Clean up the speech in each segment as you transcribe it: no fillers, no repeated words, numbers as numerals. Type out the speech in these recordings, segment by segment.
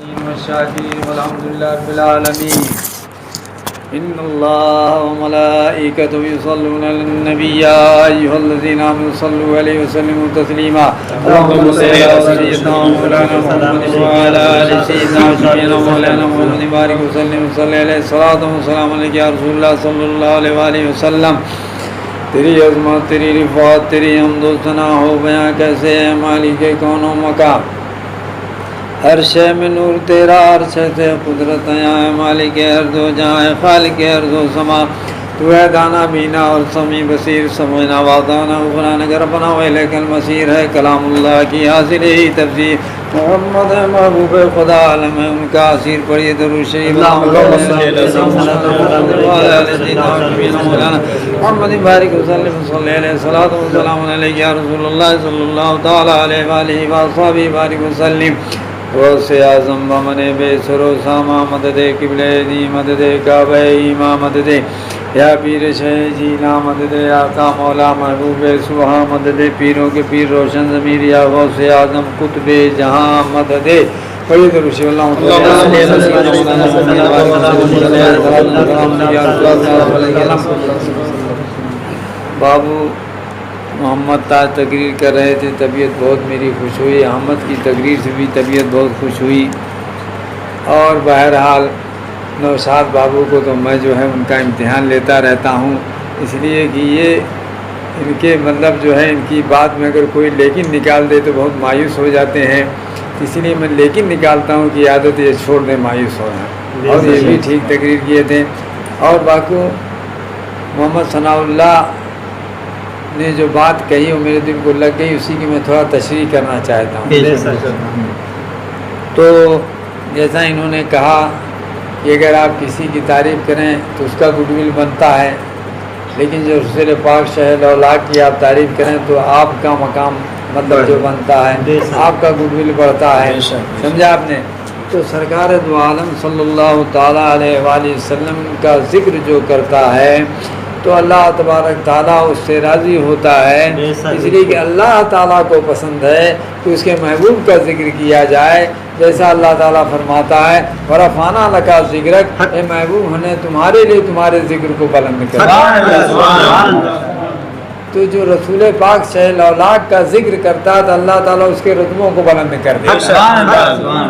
والشاكرين والحمد لله رب العالمين. إن الله وملائكته يصلون على النبي يا أيها الذين آمنوا صلوا عليه وسلموا تسليما. اللهم صل على سيدنا ومولانا محمد وعلى آل سيدنا وشفيعنا مولانا محمد بارك وسلم وصلي عليه الصلاة والسلام عليك يا رسول الله صلى الله عليه وآله وسلم. تیری عظمت تیری رفعت تیری حمد و ثنا ہو بیاں کیسے ہے مالک کون و مکان. ہر شے میں نور تیرا ہر شے سے قدرت ہے مالک ارض و جہاں ہے خالق ارض و سما. تو ہے دانا بینا اور سمیع بصیر سمجھنا وعدانا غفران ربنا وإلیک المصیر. ہے کلام اللہ کی حاصل ہی تفسیر. محمد ہے محبوب خدا عالم ہے ان کا اسیر. پڑھیے درود شریف محمد بارک وسلم صلی علیہ الصلوۃ والسلام علیک یا رسول اللہ صلی اللہ تعالی علیہ وآلہ وصحبہ بارک وسلم. غوث اعظم بمن بے سر و ساما مدد قبل دی مدد کعبہ ایماں مدد یا پیر شہ جینا مدد آقا مولا محبوب سبحا مدد پیروں کے پیر روشن ضمیر یا غوث اعظم قطب جہاں مدد. بڑی درود اللہ بابو محمد تاج تقریر کر رہے تھے. طبیعت بہت میری خوش ہوئی. احمد کی تقریر سے بھی طبیعت بہت خوش ہوئی. اور بہرحال نوشاد بابو کو تو میں جو ہے ان کا امتحان لیتا رہتا ہوں، اس لیے کہ یہ ان کے مطلب جو ہے ان کی بات میں اگر کوئی لیکن نکال دے تو بہت مایوس ہو جاتے ہیں. اس لیے میں لیکن نکالتا ہوں کہ عادت یہ چھوڑ دیں مایوس ہونا. اور یہ بھی ٹھیک تقریر کیے تھے. اور باقی محمد ثناء اللہ نے جو بات کہی وہ میرے دل کو لگ گئی، اسی کی میں تھوڑا تشریح کرنا چاہتا ہوں. تو جیسا انہوں نے کہا کہ اگر آپ کسی کی تعریف کریں تو اس کا گڈ ول بنتا ہے، لیکن جو رسول پاک شہ لولاک کی آپ تعریف کریں تو آپ کا مقام مطلب جو بنتا ہے آپ کا گڈ ول بڑھتا ہے. سمجھا آپ نے؟ تو سرکار دو عالم صلی اللہ تعالیٰ علیہ وآلہ وسلم کا ذکر جو کرتا ہے تو اللہ تبارک تعالیٰ اس سے راضی ہوتا ہے. اس لیے کہ اللہ تعالیٰ کو پسند ہے کہ اس کے محبوب کا ذکر کیا جائے. جیسا اللہ تعالیٰ فرماتا ہے ورفعنا لک ذکرک، اے محبوب ہم نے تمہارے لیے تمہارے ذکر کو بلند کیا. تو جو رسول پاک شہ لولاک کا ذکر کرتا ہے تو اللہ تعالیٰ اس کے رتبوں کو بلند کر دیتا ہے.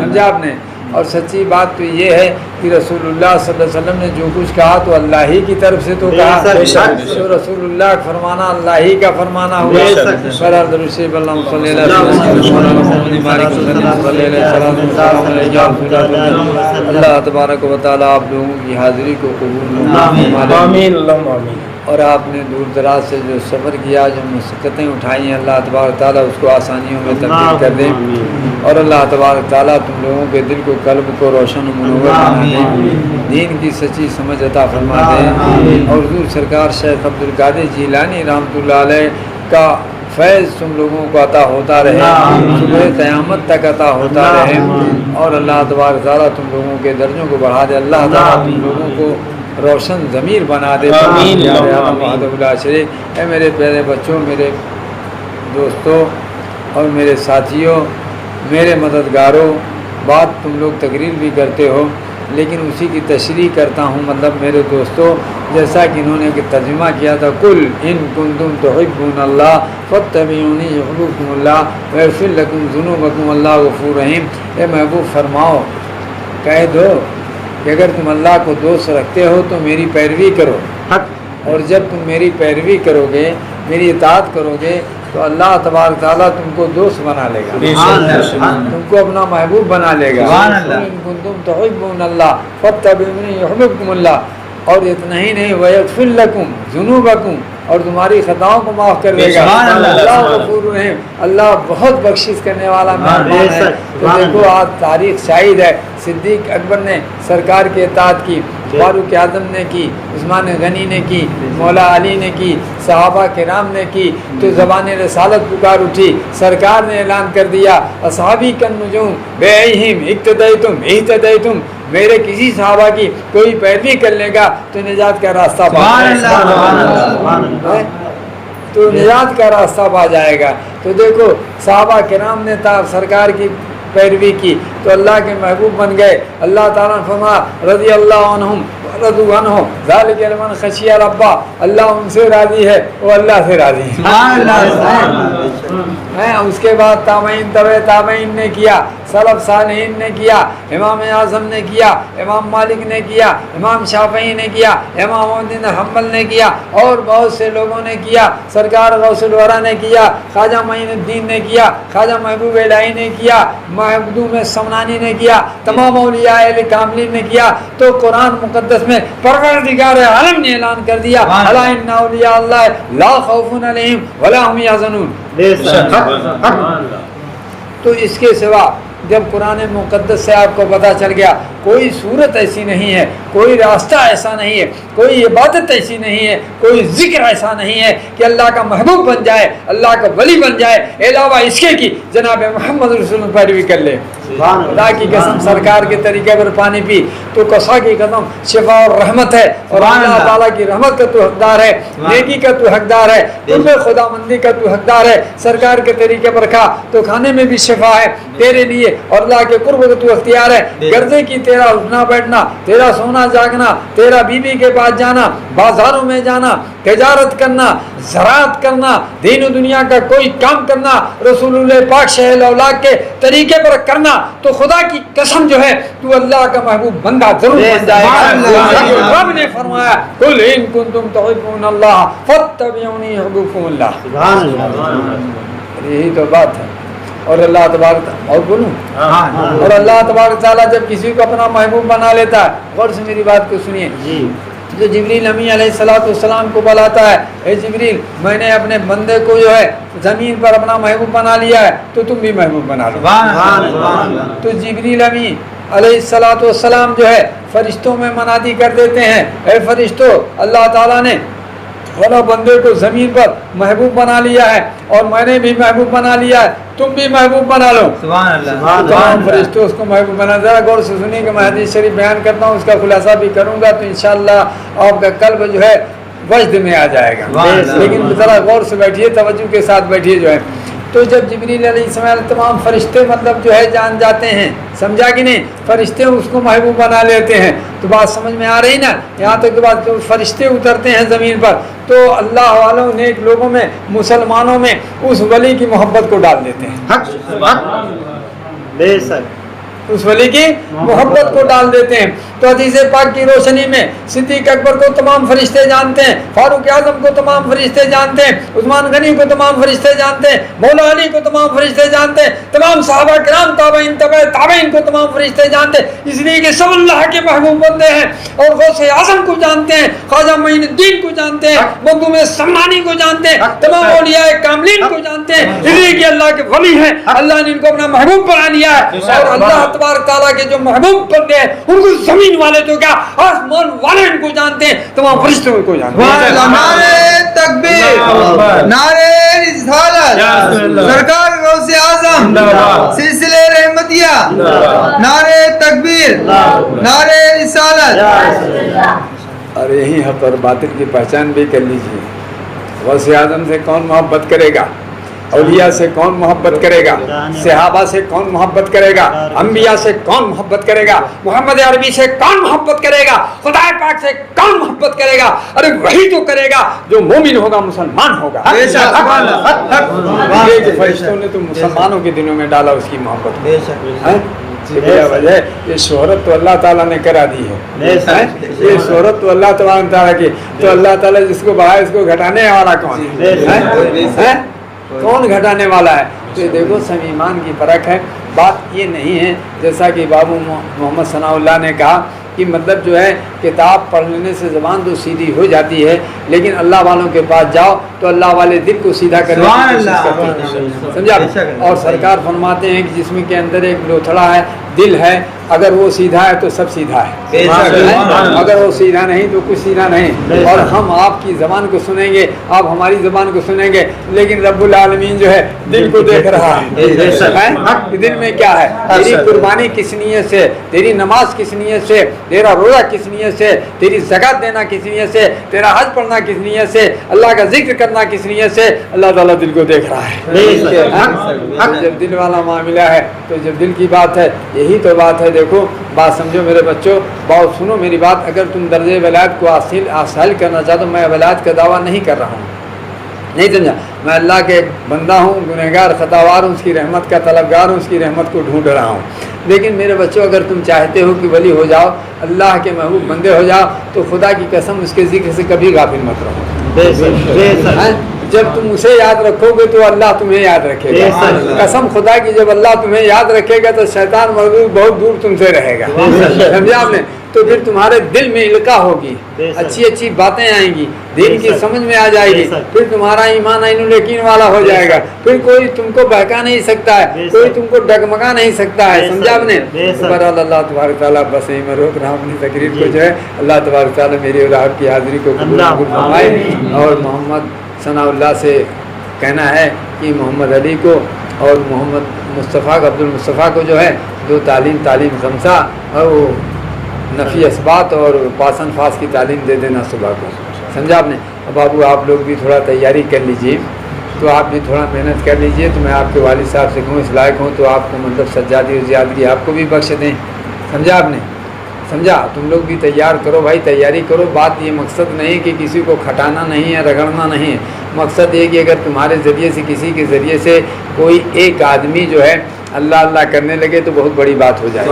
سمجھا آپ نے؟ اور سچی بات تو یہ ہے کہ رسول اللہ صلی اللہ علیہ وسلم نے جو کچھ کہا تو اللہ ہی کی طرف سے تو کہا. تو رسول اللہ کا فرمانا اللہ ہی کا فرمانا ہوا. اللہ تبارک و تعالیٰ آپ لوگوں کی حاضری کو قبول فرمائے. اور آپ نے دور دراز سے جو سفر کیا، جو مشقتیں اٹھائی ہیں، اللہ تبارک تعالیٰ اس کو آسانیوں میں تبدیل کر دیں. اور اللہ تبارک تعالیٰ تم لوگوں کے دل کو قلب کو روشن و منور بنا دیں، دین کی سچی سمجھ عطا فرما دیں. اور حضور سرکار شیخ عبد القادر جیلانی رحمۃ اللہ علیہ کا فیض تم لوگوں کو عطا ہوتا رہے، صبح قیامت تک عطا ہوتا رہے. اور اللہ تبارک تعالیٰ تم لوگوں کے درجوں کو بڑھا دے. اللہ تعالیٰ تم لوگوں کو روشن ضمیر بنا دے. اے میرے پیارے بچوں، میرے دوستوں اور میرے ساتھیوں، میرے مددگاروں، بات تم لوگ تقریر بھی کرتے ہو لیکن اسی کی تشریح کرتا ہوں. مطلب میرے دوستوں، جیسا کہ انہوں نے ترجمہ کیا تھا قل ان کنتم تحبون اللہ فاتبعونی یحببکم اللہ ویغفر لکم ذنوبکم اللہ غفور رحیم. اے محبوب فرماؤ، کہہ دو کہ اگر تم اللہ کو دوست رکھتے ہو تو میری پیروی کرو، اور جب تم میری پیروی کرو گے، میری اطاعت کرو گے تو اللہ تبارک تعالیٰ تم کو دوست بنا لے گا، تم کو اپنا محبوب بنا لے گا. تم تحبون اللہ فاتبعونی یحببکم اللہ. اور اتنا ہی نہیں ویغفر لکم ذنوبکم، اور تمہاری خطاؤں کو معاف کر دے گا. اللہ غفور رحیم، اللہ بہت بخشش کرنے والا مہربان ہے. تو دیکھو آج تاریخ شاہد ہے، صدیق اکبر نے سرکار کی اطاعت کی، فاروق اعظم نے کی، عثمان غنی نے کی، مولا علی نے کی، صحابہ کرام نے کی. تو زبان رسالت پکار اٹھی، سرکار نے اعلان کر دیا اصحابی کالنجوم بِأَيْهِمْ اِقْتَدَيْتُمْ. میرے کسی صحابہ کی کوئی پیروی کر لے گا تو نجات کا راستہ پا جائے گا. تو دیکھو صحابہ کرام نے سرکار کی پیروی کی تو اللہ کے محبوب بن گئے. اللہ تعالیٰ نے فرمایا رضی اللہ عنہم رضوا عنہ ذالک لمن خشی ربہ، اللہ ان سے راضی ہے وہ اللہ سے راضی ہے. اس کے بعد تابعین تابعین نے کیا، سلف صالحین نے کیا، امام اعظم نے کیا، امام مالک نے کیا، امام شافعی نے کیا، امام احمد بن حنبل نے کیا، اور بہت سے لوگوں نے کیا. سرکار غوث الورا نے کیا، خواجہ معین الدین نے کیا، خواجہ محبوب الہی نے کیا، مخدوم سمنانی نے کیا، تمام اولیاء اہل کاملین نے کیا. تو قرآن مقدس میں پروردگار عالم نے اعلان کر دیا الا ان اولیاء اللہ لا خوف علیہم ولا هم یحزنون. تو اس کے سوا جب قرآن مقدس سے آپ کو پتہ چل گیا کوئی صورت ایسی نہیں ہے، کوئی راستہ ایسا نہیں ہے، کوئی عبادت ایسی نہیں ہے، کوئی ذکر ایسا نہیں ہے کہ اللہ کا محبوب بن جائے، اللہ کا ولی بن جائے علاوہ اس کے کی جناب محمد رسول اللہ پیروی کر لے. خدا کی قسم سرکار کے طریقے پر پانی پی تو قصا کی قسم شفا اور رحمت ہے، اور اللہ تعالیٰ کی رحمت کا تو حقدار ہے، نیکی کا تو حقدار ہے، قرب خدا مندی کا تو حقدار ہے. سرکار کے طریقے پر کھا تو کھانے میں بھی شفا ہے تیرے لیے، اور اللہ کے قرب کا تو اختیار ہے. گردے کی تیرا اٹھنا بیٹھنا، تیرا سونا جاگنا، تیرا بیوی کے پاس جانا، بازاروں میں جانا، تجارت کرنا، زراعت کرنا، دین و دنیا کا کوئی کام کرنا رسول اللہ پاک شہ الاولاق کے طریقے پر کرنا، تو خدا کی قسم جو ہے تو اللہ کا محبوب بندہ ضرور بن جائے گا. رب نے فرمایا قل ان کنتم تحبون اللہ فاتبعونی یحببکم اللہ. یہی تو بات ہے. اور اللہ تبارک اور بولوں اور اللہ تبارک تعالیٰ جب کسی کو اپنا محبوب بنا لیتا ہے، غور سے میری بات کو سنیے، جو جبریل امی علیہ السلام کو بلاتا ہے اے جبریل میں نے اپنے بندے کو جو ہے زمین پر اپنا محبوب بنا لیا ہے تو تم بھی محبوب بنا لو. تو جبریل امی علیہ السلام جو ہے فرشتوں میں منادی کر دیتے ہیں اے فرشتوں اللہ تعالیٰ نے فلاں بندے کو زمین پر محبوب بنا لیا ہے اور میں نے بھی محبوب بنا لیا ہے، تم بھی محبوب بنا لو. تمام فرشتے اس کو محبوب بنا. ذرا غور سے سنیے کہ میں حدیث شریف بیان کرتا ہوں، اس کا خلاصہ بھی کروں گا تو انشاءاللہ آپ کا قلب جو ہے وجد میں آ جائے گا. لیکن ذرا غور سے بیٹھیے، توجہ کے ساتھ بیٹھیے جو ہے. تو جب جبریل علیہ السلام تمام فرشتے مطلب جو ہے جان جاتے ہیں، سمجھا کہ نہیں، فرشتے اس کو محبوب بنا لیتے ہیں. تو بات سمجھ میں آ رہی نا؟ یہاں تک بات فرشتے اترتے ہیں زمین پر تو اللہ والوں نیک لوگوں میں مسلمانوں میں اس ولی کی محبت کو ڈال دیتے ہیں. بے شک اس ولی کی محبت کو ڈال دیتے ہیں. تو حدیث پاک کی روشنی میں صدیق اکبر کو تمام فرشتے جانتے ہیں، فاروق اعظم کو تمام فرشتے جانتے ہیں، عثمان غنی کو تمام فرشتے جانتے ہیں، مولا علی کو تمام فرشتے جانتے ہیں، تمام صحابہ کرام تابعین تابعین کو تمام فرشتے جانتے ہیں، اس لیے کہ سب اللہ کے محبوب بندے ہیں. اور غوث اعظم کو جانتے ہیں، خواجہ معین الدین کو جانتے ہیں، مخدوم سمنانی کو جانتے ہیں، تمام اولیاء کاملین کو جانتے ہیں، اس لیے کہ اللہ کے ولی ہیں، اللہ نے ان کو اپنا محبوب بنا لیا ہے. اور اللہ تبارک تعالیٰ کے جو محبوب بندے ہیں ان کو زمین والے تو کیا آسمان والے ان کو جانتے ہیں، تمام فرشتوں کو جانتے ہیں. نعرہ تکبیر، نعرہ رسالت، سرکار غوث اعظم، سلسلہ رحمتیہ، نعرہ تکبیر، نعرہ رسالت. اور یہی حق اور باطل کی پہچان بھی کر لیجیے. غوث اعظم سے کون محبت کرے گا؟ اولیاء سے کون محبت کرے گا؟ صحابہ سے کون محبت کرے گا؟ انبیاء سے کون محبت کرے گا؟ محمد عربی سے کون محبت کرے گا؟ خدا پاک سے کون محبت کرے گا؟ ارے وہی تو کرے گا جو مومن ہوگا، مسلمان ہوگا. فرشتوں نے تو مسلمانوں کے دنوں میں ڈالا اس کی محبت. وجہ یہ شہرت تو اللہ تعالیٰ نے کرا دی ہے، یہ شہرت تو اللہ تعالیٰ کی. تو اللہ تعالیٰ جس کو بڑھائے اس کو گھٹانے والا کون ہے؟ کون گھٹانے والا ہے؟ تو دیکھو سمیمان کی فرق ہے. بات یہ نہیں ہے جیسا کہ بابو محمد ثناء اللہ نے کہا کہ مطلب جو ہے کتاب پڑھ لینے سے زبان تو سیدھی ہو جاتی ہے، لیکن اللہ والوں کے پاس جاؤ تو اللہ والے دل کو سیدھا کرنے کی کوشش کرتے ہیں. سمجھا؟ اور سرکار فرماتے ہیں کہ جسم کے اندر ایک لوتھڑا ہے، دل ہے، اگر وہ سیدھا ہے تو سب سیدھا ہے، اگر وہ سیدھا نہیں تو کچھ سیدھا نہیں. اور ہم آپ کی زبان کو سنیں گے، آپ ہماری زبان کو سنیں گے، لیکن رب العالمین جو ہے دل کو دیکھ رہا ہے. دل میں کیا ہے؟ تیری قربانی کس نیت سے، تیری نماز کس نیت سے، تیرا روزہ کس نیت سے، تیری زکات دینا کس نیت سے، تیرا حج پڑھنا کس نیت سے، اللہ کا ذکر کرنا کس نیت سے، اللہ تعالیٰ دل کو دیکھ رہا ہے۔ ہاں، جب دل والا معاملہ ہے تو جب دل کی بات ہے، یہی تو بات ہے۔ دیکھو بات سمجھو میرے بچوں، بہت سنو میری بات، اگر تم درجہ ولایت کو حاصل کرنا چاہتے ہو، میں ولایت کا دعویٰ نہیں کر رہا ہوں، نہیں سمجھا، میں اللہ کے بندہ ہوں، گنہگار خطاوار ہوں، اس کی رحمت کا طلبگار ہوں، اس کی رحمت کو ڈھونڈ رہا ہوں۔ لیکن میرے بچوں اگر تم چاہتے ہو کہ ولی ہو جاؤ، اللہ کے محبوب بندے ہو جاؤ، تو خدا کی قسم اس کے ذکر سے کبھی غافل مت رہو۔ جب تم اسے یاد رکھو گے تو اللہ تمہیں یاد رکھے گا، قسم خدا کی، جب اللہ تمہیں یاد رکھے گا تو شیطان مرغوب بہت دور تم سے رہے گا، سمجھا آپ نے؟ تو پھر تمہارے دل میں القاء ہوگی، اچھی اچھی باتیں آئیں گی، دین کی سمجھ میں آ جائے گی، پھر تمہارا ایمان عین الیقین والا ہو جائے گا، پھر کوئی تم کو بہکا نہیں سکتا ہے، کوئی تم کو ڈگمگا نہیں سکتا ہے، سمجھا آپ نے؟ بہرحال اللہ تبارک تعالیٰ، بس یہیں میں روک رہا ہوں اپنی تقریر کو، جو ہے اللہ تبارک تعالیٰ میری اور آپ کی حاضری کو قبول فرمائے، اور محمد ثناء اللہ سے کہنا ہے کہ محمد علی کو اور محمد مصطفیٰ عبد المصطفیٰ کو جو ہے دو تعلیم خمسہ، اور وہ نفی اثبات اور پاسن فاس کی تعلیم دے دینا صبح کو، سمجھا آپ نے؟ اب بابو آپ لوگ بھی تھوڑا تیاری کر لیجیے، تو آپ بھی تھوڑا محنت کر لیجیے، تو میں آپ کے والد صاحب سے کہوں اس لائق ہوں تو آپ کو مطلب سجادی و زیادگی آپ کو بھی بخش دیں، سمجھا آپ نے؟ سمجھا؟ تم لوگ بھی تیار کرو بھائی، تیاری کرو، بات یہ مقصد نہیں کہ کسی کو کھٹانا نہیں ہے، رگڑنا نہیں ہے، مقصد یہ کہ اگر تمہارے ذریعے سے کسی کے ذریعے سے کوئی ایک آدمی جو ہے اللہ اللہ کرنے لگے تو بہت بڑی بات ہو جائے،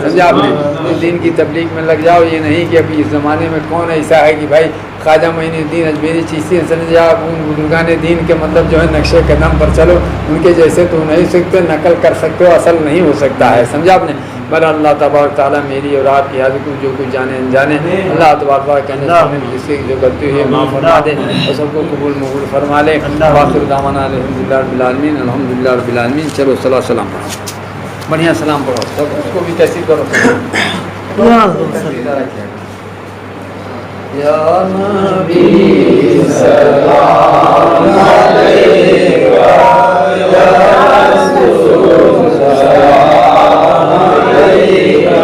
سمجھا آپ نے؟ تو دین کی تبلیغ میں لگ جاؤ، یہ نہیں کہ ابھی اس زمانے میں کون ایسا ہے کہ بھائی خواجہ معین الدین اجمیری چیشتی سمجھا، ان بزرگان دین کے مطلب جو ہے نقشے قدم پر چلو، ان کے جیسے تو نہیں سکتے، نقل کر سکتے ہو، اصل نہیں ہو سکتا ہے، سمجھا آپ نے؟ بل اللہ تبارک تعالیٰ میری اور آپ کی حاضر کو جو کچھ جانے انجانے، اللہ تبارک تعالیٰ کہنے جس کی جو غلطی ہوئی ہے معاف فرما دے، اور سب کو قبول مقبول فرما لے۔ آخر دعوانا الحمدللہ رب العالمین، الحمدللہ رب العالمین۔ چلو صلاۃ سلام پڑھو، بڑھیا سلام پڑھو، سب اس کو بھی تحصیل کرو، یا نبی سلام علیکہ، یا رسول سلام علیکہ،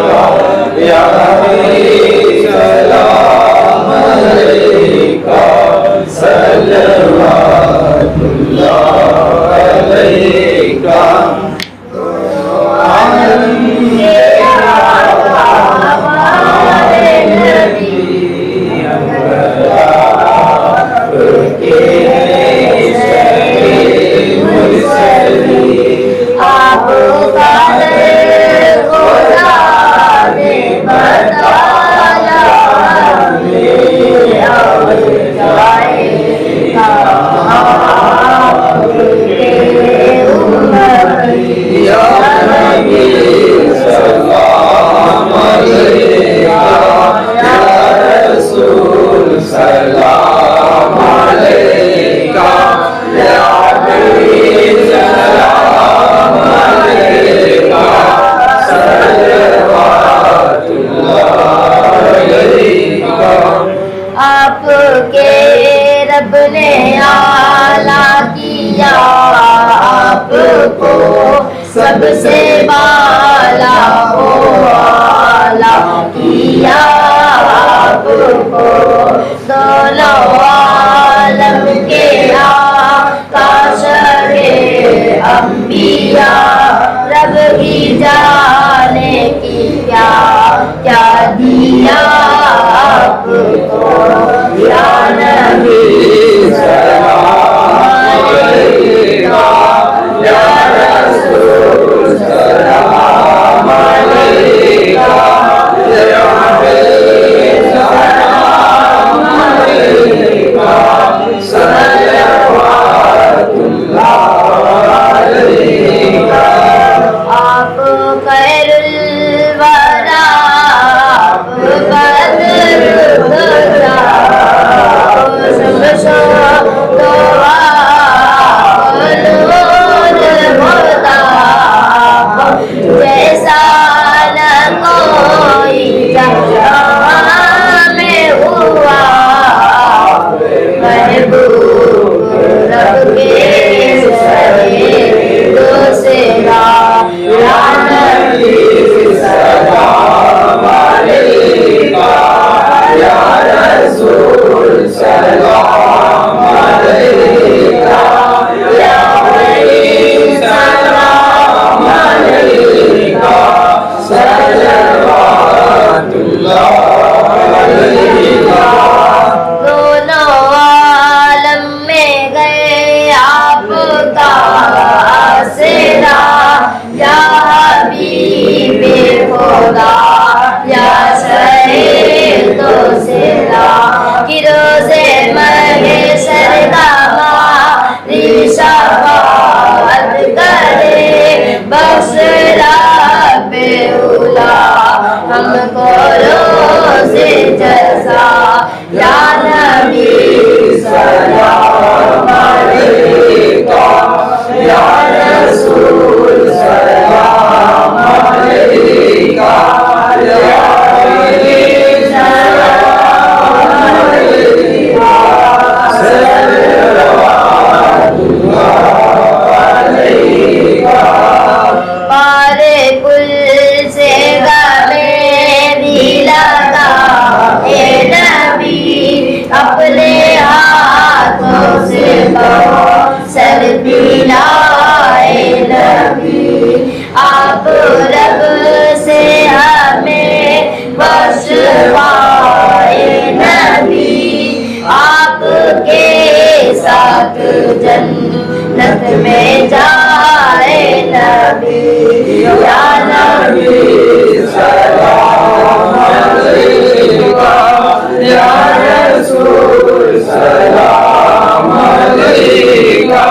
یا نبی سلام علیکہ، صلوات اللہ علیکہ، سب سے بالا ہو آلہ کیا آپ کو، دونوں عالم کے آقا شرع انبیاء، رب بھی جانے کی کیا کیا دیا آپ کو، یا نبی سلام علیکہ، یا رسول سلام علیکہ، یا حبیب سلام علیکہ، صلوات اللہ علیکہ۔ آپ خیر الورا، آپ بدر الدجا، شمس و ضحیٰ، جیسا نہ کوئی جہاں میں ہوا، محبوب رب کے سرے دوسرا، یا نبی سلام علیکہ۔ دونوں عالم میں گئے آپ کا آسرا یا حبیب خدا یا شہید و سرا کہ روز محشر ہماری شفاعت کرے بخش رب اولا ہم کو روز جزا یا نبی سلام علیکہ یا رسول سلام علیکہ یا حبیب سلام علیکہ صلوات اللہ علیکہ پارے کل سے غمیں دلتا اے نبی اپنے ہاتھوں سے سر پلائے نبی آپ رب سے ہمیں بخشوائے نبی آپ کے ساتھ جنت میں جائے نبی یا نبی سلام علیکہ یا رسول سلام علیکہ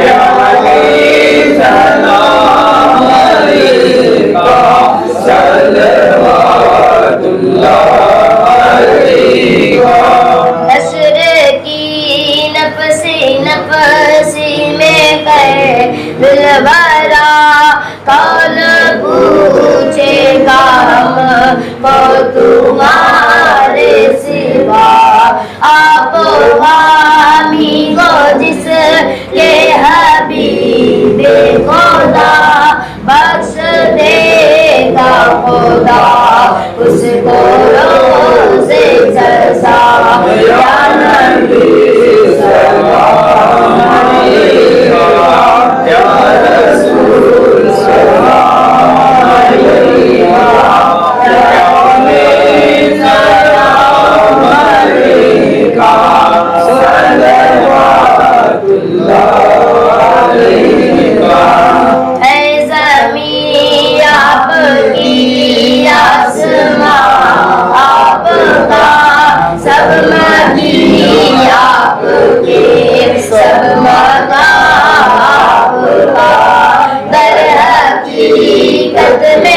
یا حبیب سلام علیکہ صلوات اللہ علیکہ حشر کی نفسی میں کہے دل بھرا کون پوچھے گا ہم کو تمہارے سوا آپ حامی ہو جس کے حبیب خدا بخش دے گا خدا اس کو روز جزا یا نبی سلام علیکہ یا رسول سلام علیکہ یا حبیب سلام علیکہ صلوات اللہ علیکہ اے زمین آپ کی آسمان آپ کا سب مہی آپ کے سب مقام آپ کا در حقیقت میں